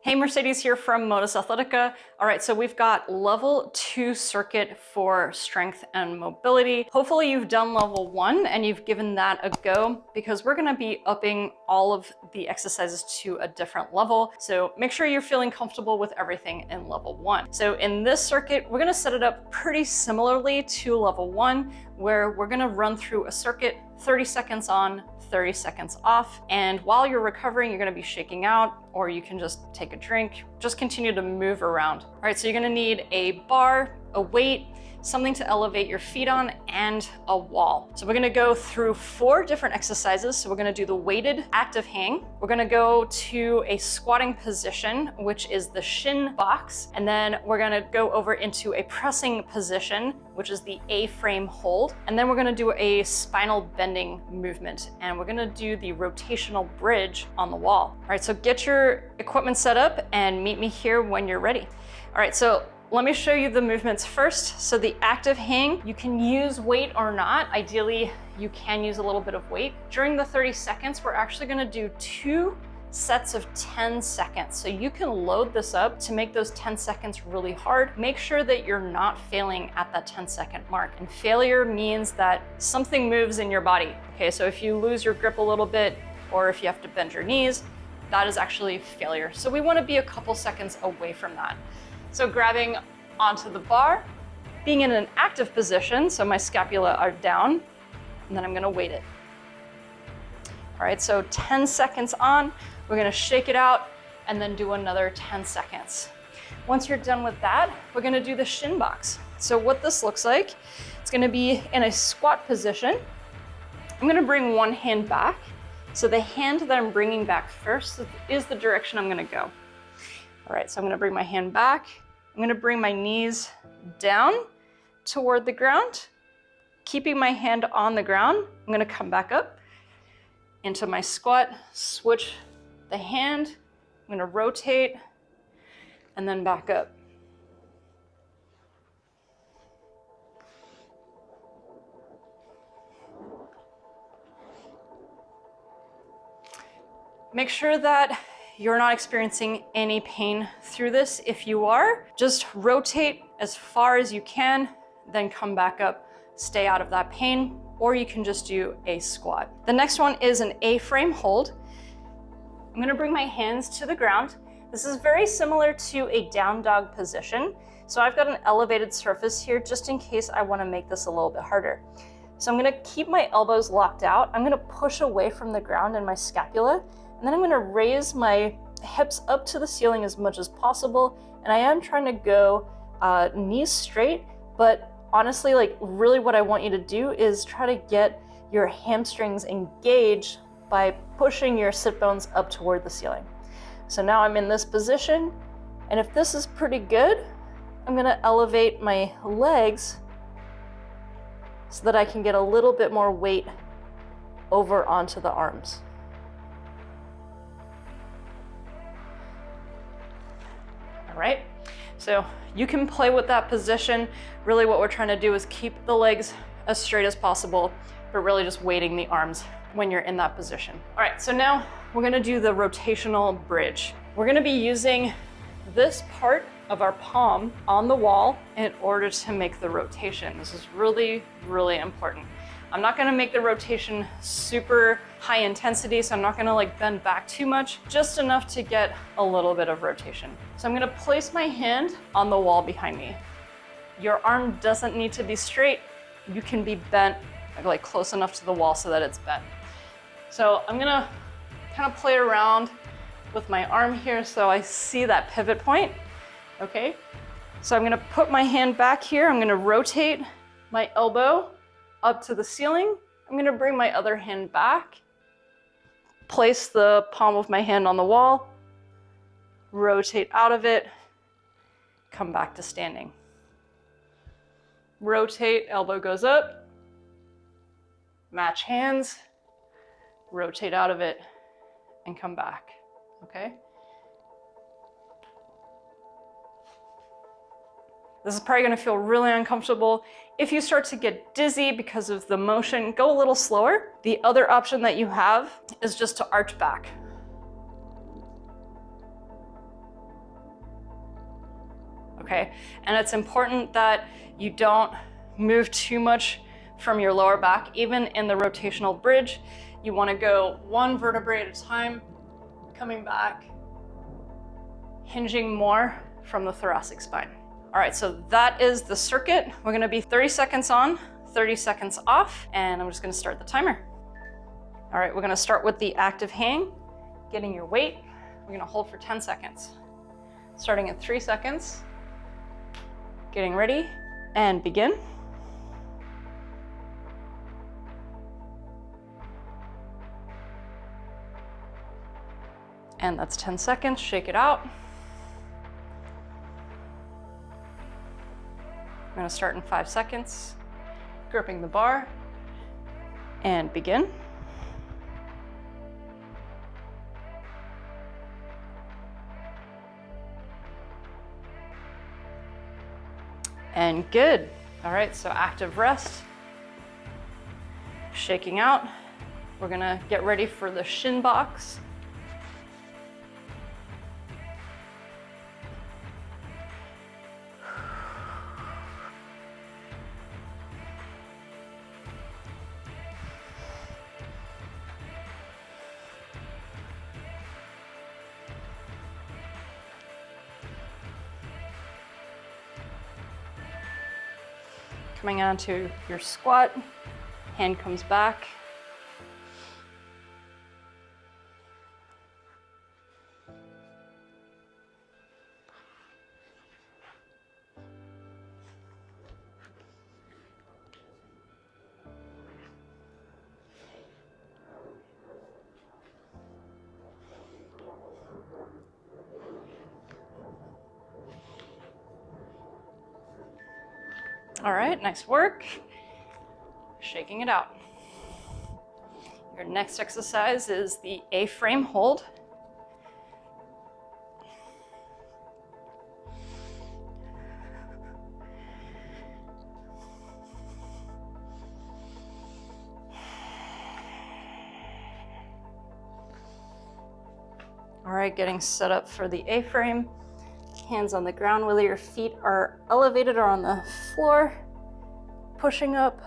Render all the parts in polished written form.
Hey, Mercedes here from Modus Athletica. All right, so we've got level 2 circuit for strength and mobility. Hopefully you've done level 1 and you've given that a go, because we're gonna be upping all of the exercises to a different level. So make sure you're feeling comfortable with everything in level 1. So in this circuit, we're gonna set it up pretty similarly to level 1, where we're gonna run through a circuit 30 seconds on, 30 seconds off. And while you're recovering, you're gonna be shaking out, or you can just take a drink, just continue to move around. All right, so you're gonna need a bar, a weight, something to elevate your feet on, and a wall. So we're gonna go through 4 different exercises. So we're gonna do the weighted active hang. We're gonna go to a squatting position, which is the shin box. And then we're gonna go over into a pressing position, which is the A-frame hold. And then we're gonna do a spinal bending movement. And we're gonna do the rotational bridge on the wall. All right, so get your equipment set up and meet me here when you're ready. All right, so let me show you the movements first. So the active hang, you can use weight or not. Ideally, you can use a little bit of weight. During the 30 seconds, we're actually gonna do 2 sets of 10 seconds. So you can load this up to make those 10 seconds really hard. Make sure that you're not failing at that 10-second mark. And failure means that something moves in your body. Okay, so if you lose your grip a little bit, or if you have to bend your knees, that is actually failure. So we wanna be a couple seconds away from that. So grabbing onto the bar, being in an active position, so my scapula are down, and then I'm gonna weight it. All right, so 10 seconds on, we're gonna shake it out and then do another 10 seconds. Once you're done with that, we're gonna do the shin box. So what this looks like, it's gonna be in a squat position. I'm gonna bring one hand back. So the hand that I'm bringing back first is the direction I'm gonna go. All right, so I'm gonna bring my hand back. I'm gonna bring my knees down toward the ground, keeping my hand on the ground. I'm gonna come back up into my squat, switch the hand. I'm gonna rotate and then back up. Make sure that you're not experiencing any pain through this. If you are, just rotate as far as you can, then come back up, stay out of that pain, or you can just do a squat. The next one is an A-frame hold. I'm gonna bring my hands to the ground. This is very similar to a down dog position. So I've got an elevated surface here just in case I wanna make this a little bit harder. So I'm gonna keep my elbows locked out. I'm gonna push away from the ground and my scapula, and then I'm gonna raise my hips up to the ceiling as much as possible. And I am trying to go knees straight, but honestly, like really what I want you to do is try to get your hamstrings engaged by pushing your sit bones up toward the ceiling. So now I'm in this position, and if this is pretty good, I'm gonna elevate my legs so that I can get a little bit more weight over onto the arms. All right, so you can play with that position. Really what we're trying to do is keep the legs as straight as possible, but really just weighting the arms when you're in that position. All right, so now we're gonna do the rotational bridge. We're gonna be using this part of our palm on the wall in order to make the rotation. This is really, really important. I'm not gonna make the rotation super high intensity, so I'm not gonna like bend back too much, just enough to get a little bit of rotation. So I'm gonna place my hand on the wall behind me. Your arm doesn't need to be straight. You can be bent like close enough to the wall so that it's bent. So I'm gonna kind of play around with my arm here so I see that pivot point, okay? So I'm gonna put my hand back here. I'm gonna rotate my elbow up to the ceiling. I'm gonna bring my other hand back, place the palm of my hand on the wall, rotate out of it, come back to standing. Rotate, elbow goes up, match hands, rotate out of it, and come back, okay? This is probably gonna feel really uncomfortable. If you start to get dizzy because of the motion, go a little slower. The other option that you have is just to arch back. okay? And it's important that you don't move too much from your lower back. Even in the rotational bridge, you want to go one vertebrae at a time, coming back, hinging more from the thoracic spine. All right, so that is the circuit. We're gonna be 30 seconds on, 30 seconds off, and I'm just gonna start the timer. All right, we're gonna start with the active hang, getting your weight. We're gonna hold for 10 seconds. Starting at 3 seconds, getting ready, and begin. And that's 10 seconds, shake it out. I'm gonna start in 5 seconds, gripping the bar, and begin. And good. All right, so active rest, shaking out. We're gonna get ready for the shin box. Coming onto your squat, hand comes back. All right, nice work. Shaking it out. Your next exercise is the A-frame hold. All right, getting set up for the A-frame. Hands on the ground, whether your feet are elevated or on the floor, pushing up.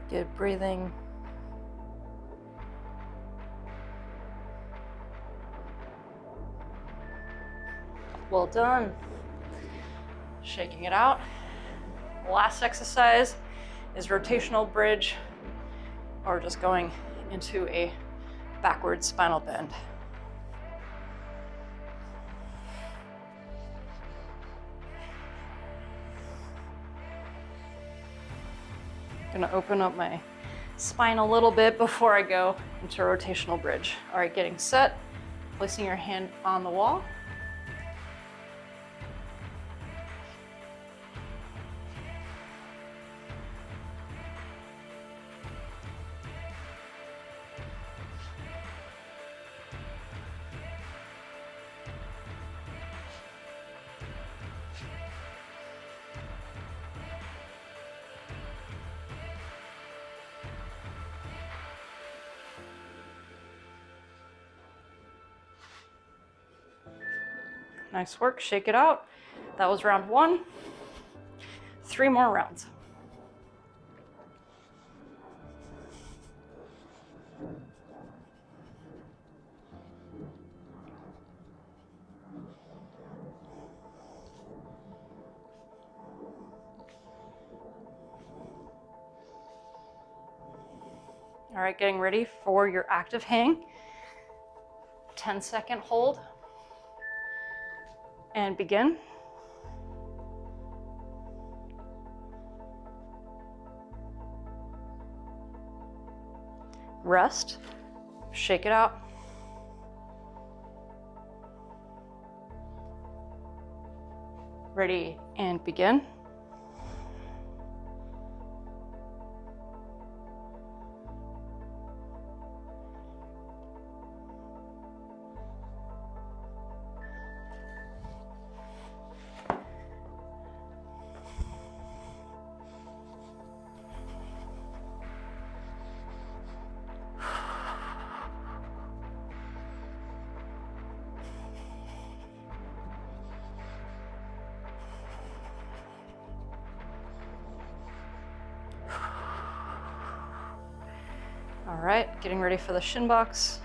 Good breathing. Well done. Shaking it out. Last exercise is rotational bridge, or just going into a backward spinal bend. I'm gonna open up my spine a little bit before I go into rotational bridge. All right, getting set, placing your hand on the wall. Nice work, shake it out. That was round 1. 3 more rounds. All right, getting ready for your active hang. 10-second hold. And begin. Rest, shake it out. Ready, and begin. All right, getting ready for the shin box.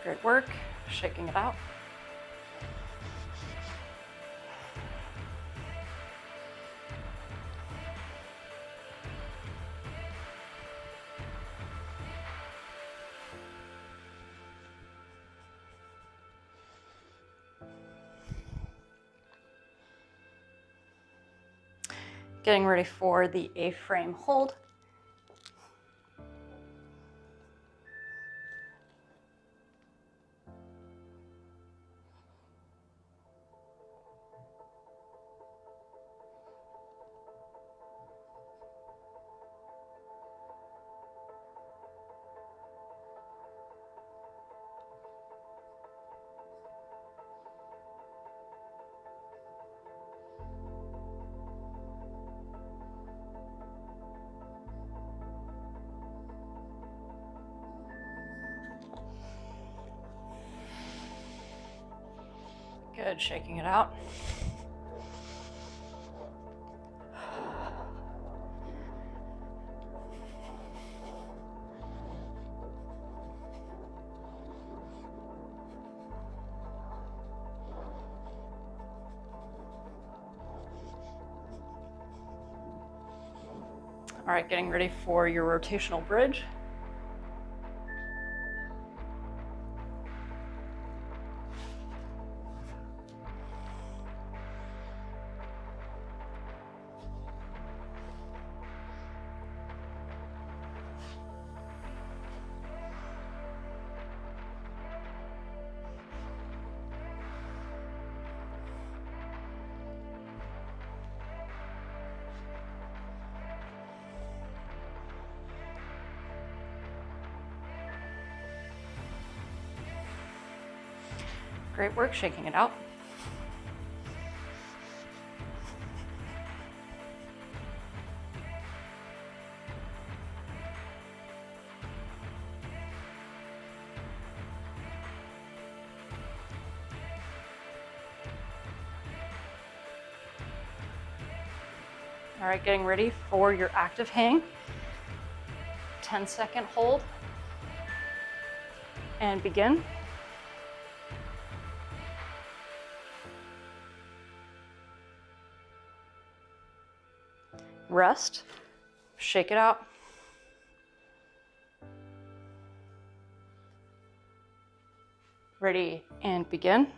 Great work, shaking it out. Getting ready for the A-frame hold. Good, shaking it out. All right, getting ready for your rotational bridge. Great work, shaking it out. All right, getting ready for your active hang. 10-second hold and begin. Rest, shake it out. Ready and begin.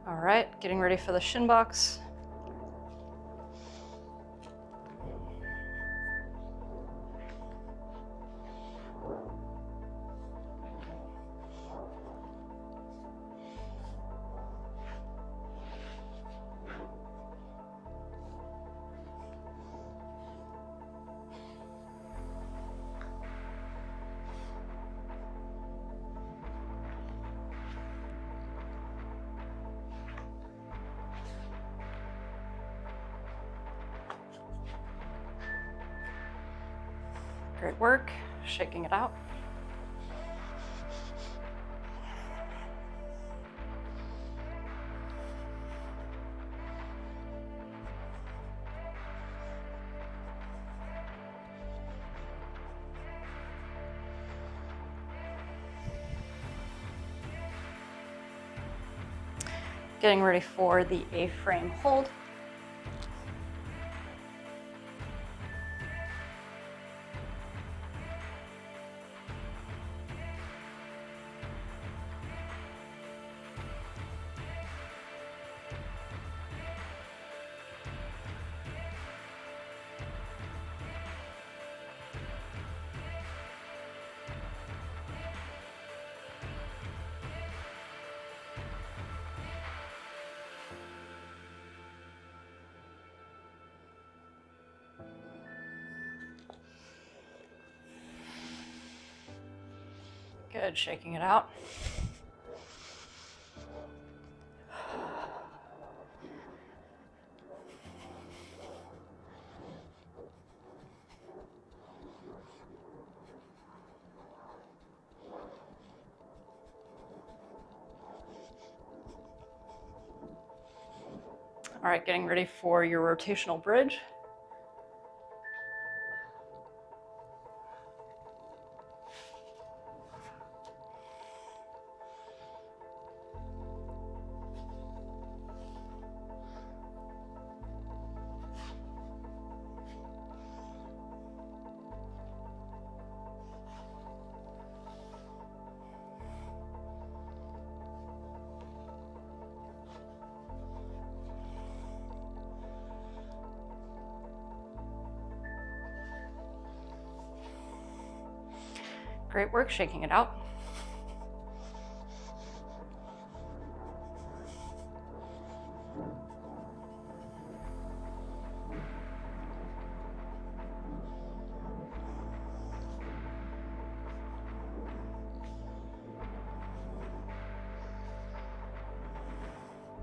All right, getting ready for the shin box. Great work, shaking it out. Getting ready for the A-frame hold. Good, shaking it out. All right, getting ready for your rotational bridge. Great work shaking it out.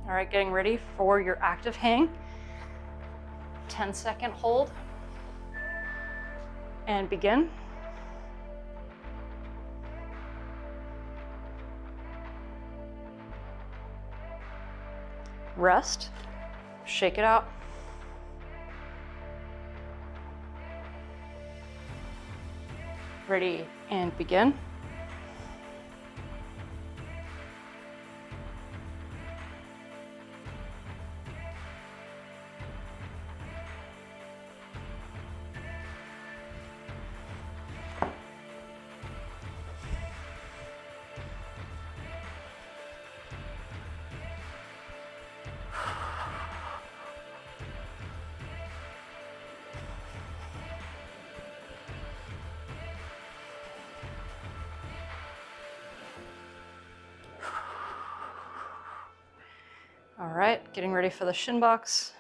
All right, getting ready for your active hang. 10-second hold and begin. Rest, shake it out. Ready and begin. All right, getting ready for the shin box.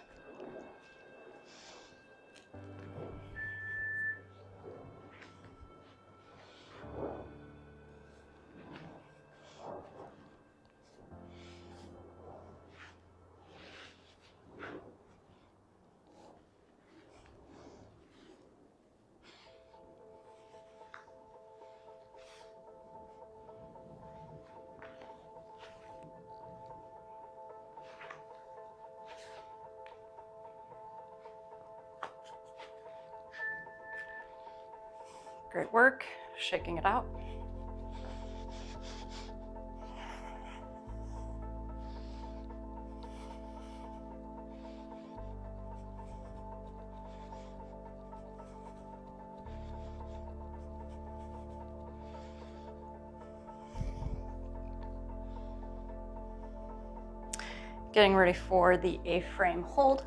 Great work, shaking it out. Getting ready for the A-frame hold.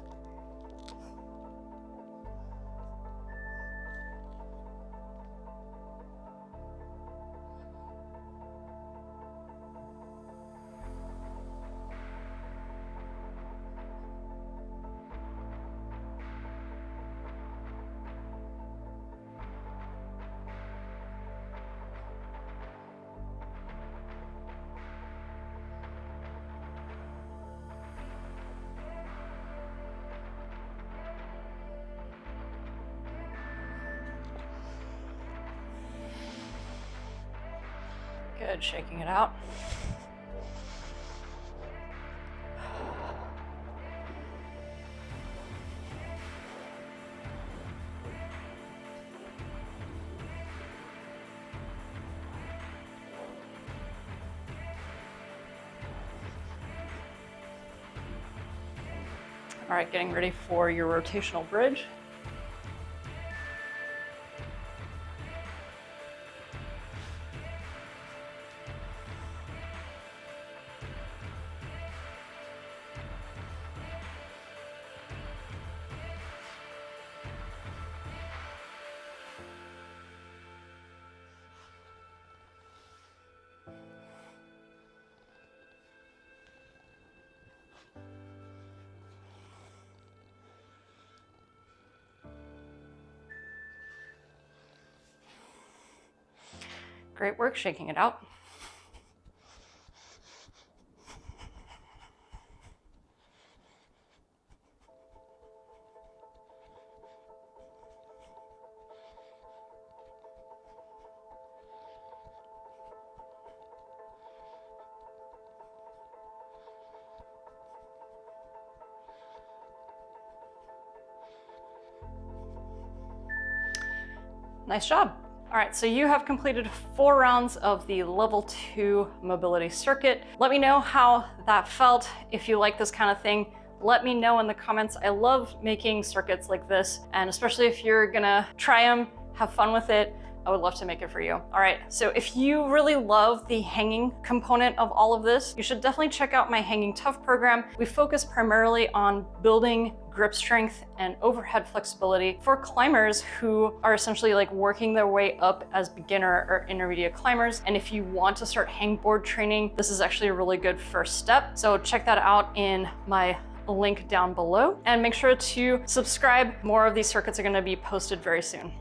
Good, shaking it out. All right, getting ready for your rotational bridge. Great work shaking it out. Nice job. All right, so you have completed 4 rounds of the level 2 mobility circuit. Let me know how that felt. If you like this kind of thing, let me know in the comments. I love making circuits like this, and especially if you're gonna try them, have fun with it, I would love to make it for you. All right, so if you really love the hanging component of all of this, you should definitely check out my Hanging Tough program. We focus primarily on building grip strength and overhead flexibility for climbers who are essentially like working their way up as beginner or intermediate climbers. And if you want to start hangboard training, this is actually a really good first step. So check that out in my link down below, and make sure to subscribe. More of these circuits are going to be posted very soon.